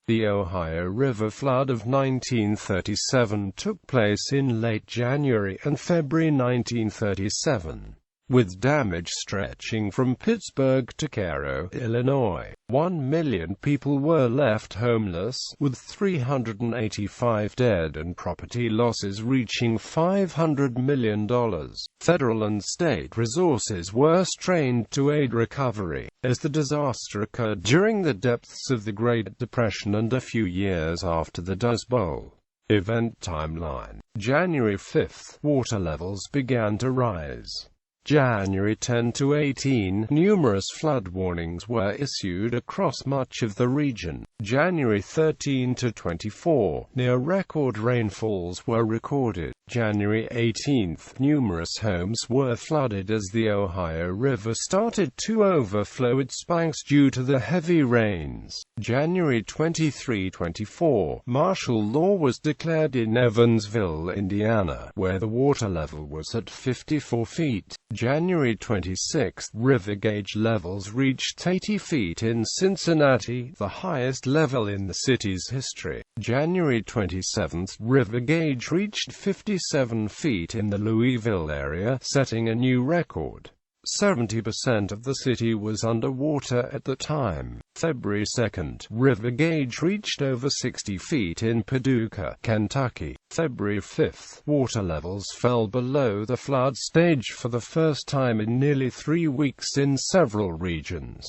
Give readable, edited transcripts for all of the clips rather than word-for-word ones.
The Ohio River flood of 1937 took place in late January and February 1937, with damage stretching from Pittsburgh to Cairo, Illinois. 1 million people were left homeless, with 385 dead and property losses reaching $500 million. Federal and state resources were strained to aid recovery, as the disaster occurred during the depths of the Great Depression and a few years after the Dust Bowl. Event timeline: January 5, water levels began to rise. January 10 to 18, numerous flood warnings were issued across much of the region. January 13 to 24, near-record rainfalls were recorded. January 18, numerous homes were flooded as the Ohio River started to overflow its banks due to the heavy rains. January 23-24, martial law was declared in Evansville, Indiana, where the water level was at 54 feet. January 26, river gauge levels reached 80 feet in Cincinnati, the highest level in the city's history. January 27, river gauge reached 57 feet in the Louisville area, setting a new record. 70% of the city was underwater at the time. February 2, river gauge reached over 60 feet in Paducah, Kentucky. February 5, water levels fell below the flood stage for the first time in nearly 3 weeks in several regions.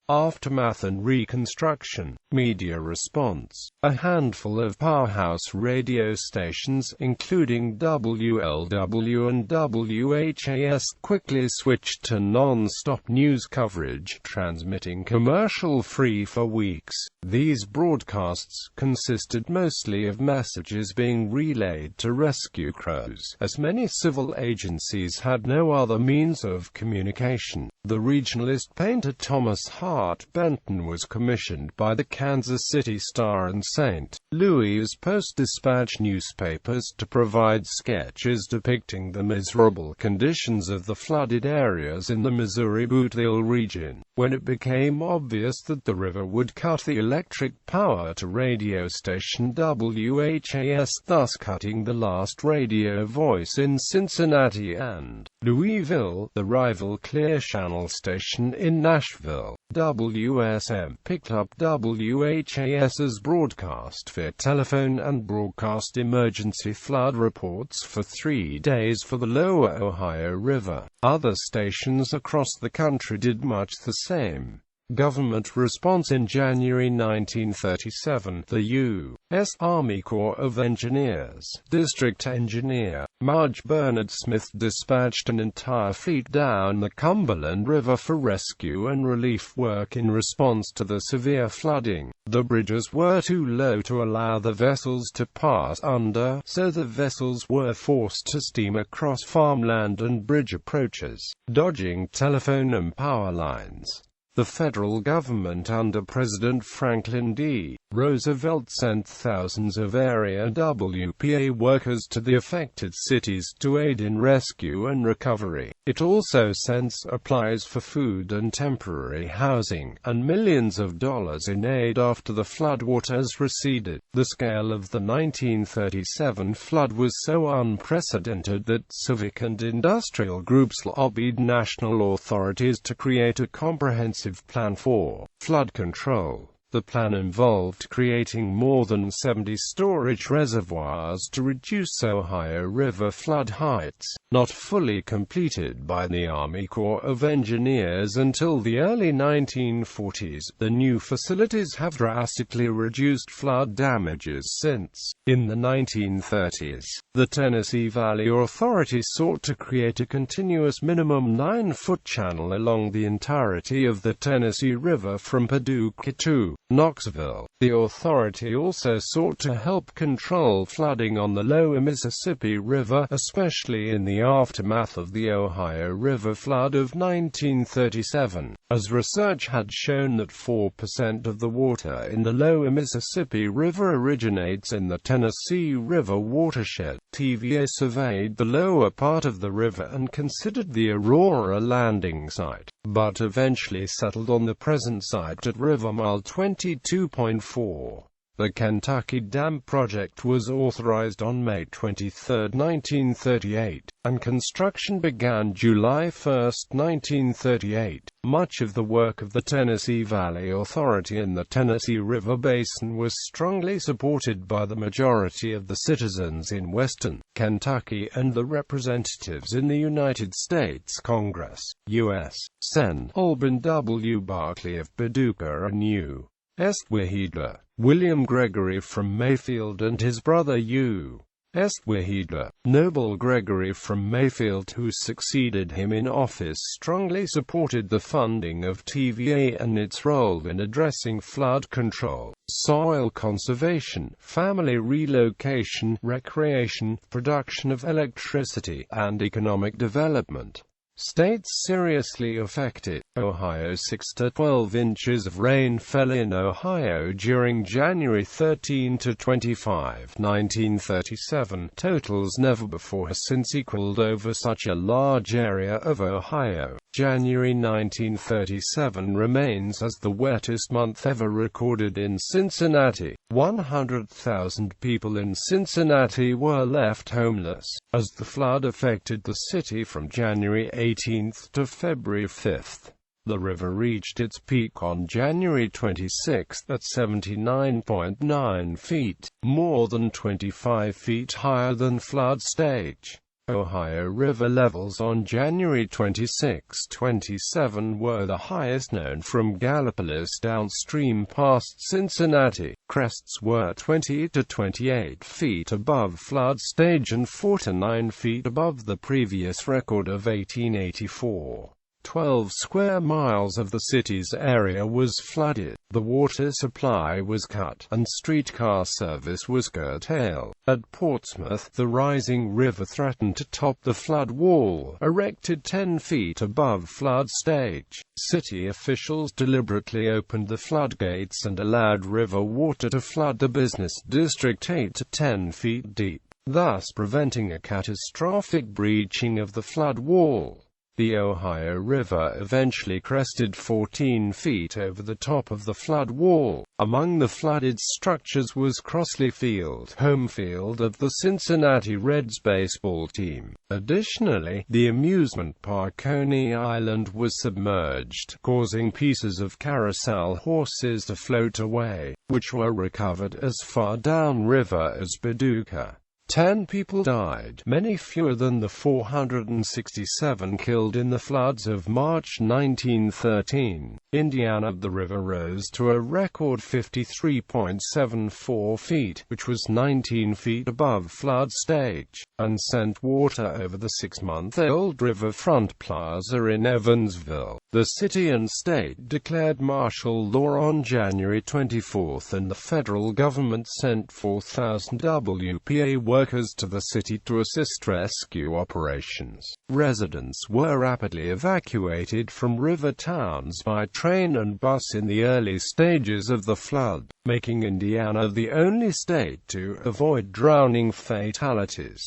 Aftermath and Reconstruction. Media response. A handful of powerhouse radio stations, including WLW and WHAS, quickly switched to non-stop news coverage, transmitting commercial-free for weeks. These broadcasts consisted mostly of messages being relayed to rescue crews, as many civil agencies had no other means of communication. The regionalist painter Thomas Hart Benton was commissioned by the Kansas City Star and St. Louis Post-Dispatch newspapers to provide sketches depicting the miserable conditions of the flooded areas in the Missouri-Boothville region. When it became obvious that the river would cut the electric power to radio station WHAS, thus cutting the last radio voice in Cincinnati and Louisville, the rival Clear Channel station in Nashville, WSM, picked up WHAS's broadcast via telephone and broadcast emergency flood reports for 3 days for the lower Ohio River. Other stations across the country did much the same. Government response. In January 1937, the U.S. Army Corps of Engineers, District Engineer Marge Bernard Smith dispatched an entire fleet down the Cumberland River for rescue and relief work in response to the severe flooding. The bridges were too low to allow the vessels to pass under, so the vessels were forced to steam across farmland and bridge approaches, dodging telephone and power lines. The federal government under President Franklin D. Roosevelt sent thousands of area WPA workers to the affected cities to aid in rescue and recovery. It also sent supplies for food and temporary housing, and millions of dollars in aid after the floodwaters receded. The scale of the 1937 flood was so unprecedented that civic and industrial groups lobbied national authorities to create a comprehensive plan for flood control. The plan involved creating more than 70 storage reservoirs to reduce Ohio River flood heights, not fully completed by the Army Corps of Engineers until the early 1940s. The new facilities have drastically reduced flood damages since. In the 1930s, the Tennessee Valley Authority sought to create a continuous minimum 9-foot channel along the entirety of the Tennessee River from Paducah to Knoxville. The authority also sought to help control flooding on the lower Mississippi River, especially in the aftermath of the Ohio River flood of 1937, as research had shown that 4% of the water in the lower Mississippi River originates in the Tennessee River watershed. TVA surveyed the lower part of the river and considered the Aurora landing site, but eventually settled on the present site at River Mile 20 32.4. The Kentucky Dam project was authorized on May 23, 1938, and construction began July 1, 1938. Much of the work of the Tennessee Valley Authority in the Tennessee River Basin was strongly supported by the majority of the citizens in Western Kentucky and the representatives in the United States Congress. U.S. Sen. Alban W. Barkley of Paducah and U.S. Wahidla, William Gregory from Mayfield and his brother U.S. Wahidla, Noble Gregory from Mayfield, who succeeded him in office, strongly supported the funding of TVA and its role in addressing flood control, soil conservation, family relocation, recreation, production of electricity, and economic development. States seriously affected. Ohio. 6 to 12 inches of rain fell in Ohio during January 13 to 25, 1937, totals never before or since equaled over such a large area of Ohio. January 1937 remains as the wettest month ever recorded in Cincinnati. 100,000 people in Cincinnati were left homeless, as the flood affected the city from January 18 to February 5. The river reached its peak on January 26 at 79.9 feet, more than 25 feet higher than flood stage. Ohio River levels on January 26, 27 were the highest known from Gallipolis downstream past Cincinnati. Crests were 20 to 28 feet above flood stage and 4 to 9 feet above the previous record of 1884. 12 square miles of the city's area was flooded, the water supply was cut, and streetcar service was curtailed. At Portsmouth, the rising river threatened to top the flood wall, erected 10 feet above flood stage. City officials deliberately opened the floodgates and allowed river water to flood the business district 8 to 10 feet deep, thus preventing a catastrophic breaching of the flood wall. The Ohio River eventually crested 14 feet over the top of the flood wall. Among the flooded structures was Crossley Field, home field of the Cincinnati Reds baseball team. Additionally, the amusement park Coney Island was submerged, causing pieces of carousel horses to float away, which were recovered as far downriver as Paducah. 10 people died, many fewer than the 467 killed in the floods of March 1913. Indiana. The river rose to a record 53.74 feet, which was 19 feet above flood stage, and sent water over the 6-month-old riverfront plaza in Evansville. The city and state declared martial law on January 24, and the federal government sent 4,000 WPA workers to the city to assist rescue operations. Residents were rapidly evacuated from river towns by train and bus in the early stages of the flood, making Indiana the only state to avoid drowning fatalities.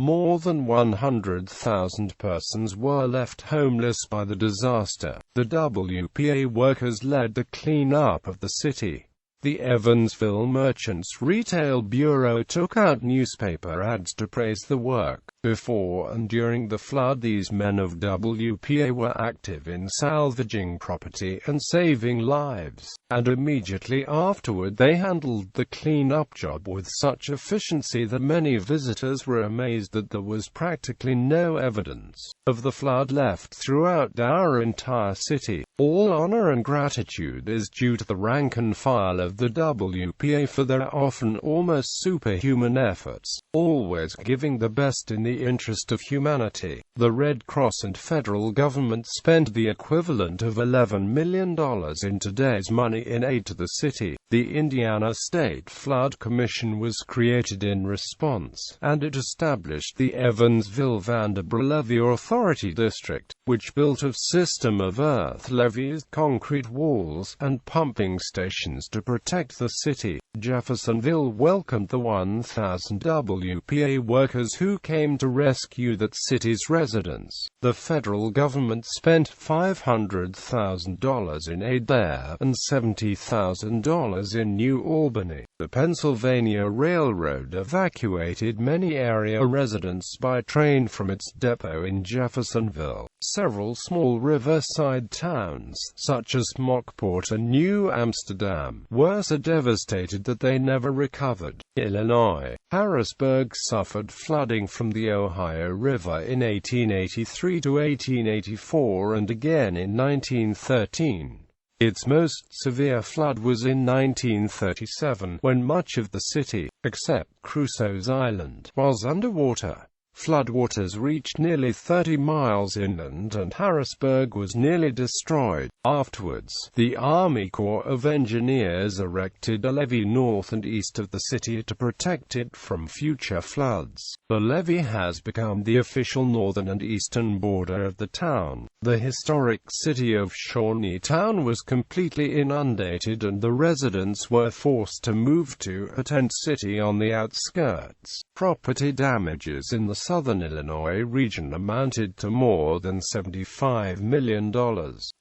More than 100,000 persons were left homeless by the disaster. The WPA workers led the cleanup of the city. The Evansville Merchants Retail Bureau took out newspaper ads to praise the work. Before and during the flood, these men of WPA were active in salvaging property and saving lives, and immediately afterward they handled the clean-up job with such efficiency that many visitors were amazed that there was practically no evidence of the flood left throughout our entire city. All honor and gratitude is due to the rank and file of the WPA for their often almost superhuman efforts, always giving the best in the interest of humanity. The Red Cross and federal government spent the equivalent of $11 million in today's money in aid to the city. The Indiana State Flood Commission was created in response, and it established the Evansville-Vanderbilt Levee Authority District, which built a system of earth levee levees, concrete walls, and pumping stations to protect the city. Jeffersonville welcomed the 1,000 WPA workers who came to rescue that city's residents. The federal government spent $500,000 in aid there, and $70,000 in New Albany. The Pennsylvania Railroad evacuated many area residents by train from its depot in Jeffersonville. Several small riverside towns, such as Mockport and New Amsterdam, were so devastated that they never recovered. Illinois. Harrisburg suffered flooding from the Ohio River in 1883 to 1884 and again in 1913. Its most severe flood was in 1937, when much of the city, except Crusoe's Island, was underwater. Floodwaters reached nearly 30 miles inland and Harrisburg was nearly destroyed. Afterwards, the Army Corps of Engineers erected a levee north and east of the city to protect it from future floods. The levee has become the official northern and eastern border of the town. The historic city of Shawneetown was completely inundated and the residents were forced to move to a tent city on the outskirts. Property damages in the southern Illinois region amounted to more than $75 million.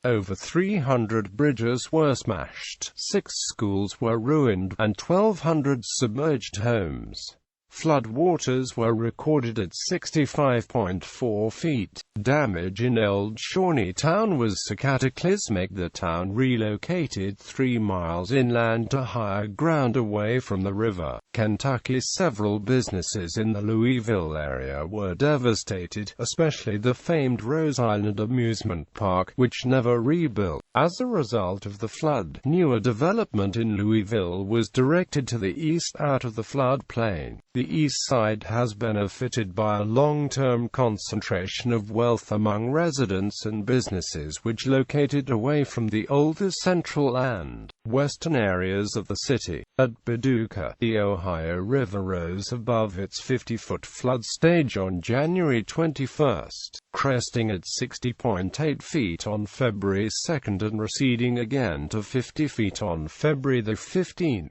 Over 300 bridges were smashed, 6 schools were ruined, and 1,200 submerged homes. Flood waters were recorded at 65.4 feet. Damage in Old Shawneetown was so cataclysmic the town relocated 3 miles inland to higher ground away from the river. Kentucky. Several businesses in the Louisville area were devastated, especially the famed Rose Island amusement park, which never rebuilt. As a result of the flood, newer development in Louisville was directed to the east out of the floodplain. The east side has benefited by a long-term concentration of wealth among residents and businesses which located away from the older central and western areas of the city. At Paducah, the Ohio River rose above its 50-foot flood stage on January 21, cresting at 60.8 feet on February 2 and receding again to 50 feet on February 15.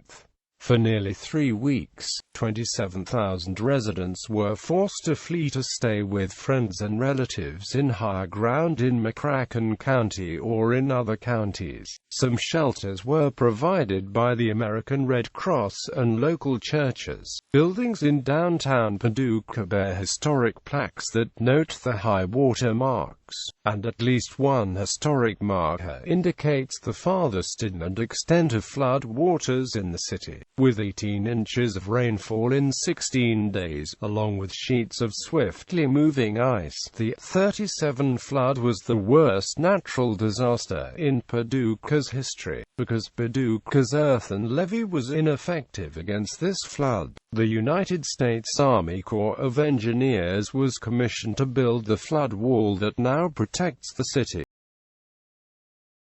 For nearly 3 weeks, 27,000 residents were forced to flee to stay with friends and relatives in higher ground in McCracken County or in other counties. Some shelters were provided by the American Red Cross and local churches. Buildings in downtown Paducah bear historic plaques that note the high water marks, and at least one historic marker indicates the farthest inland extent of flood waters in the city. With 18 inches of rainfall in 16 days, along with sheets of swiftly moving ice, the 37 flood was the worst natural disaster in Paducah's history. Because Paducah's earthen levee was ineffective against this flood, the United States Army Corps of Engineers was commissioned to build the flood wall that now protects the city.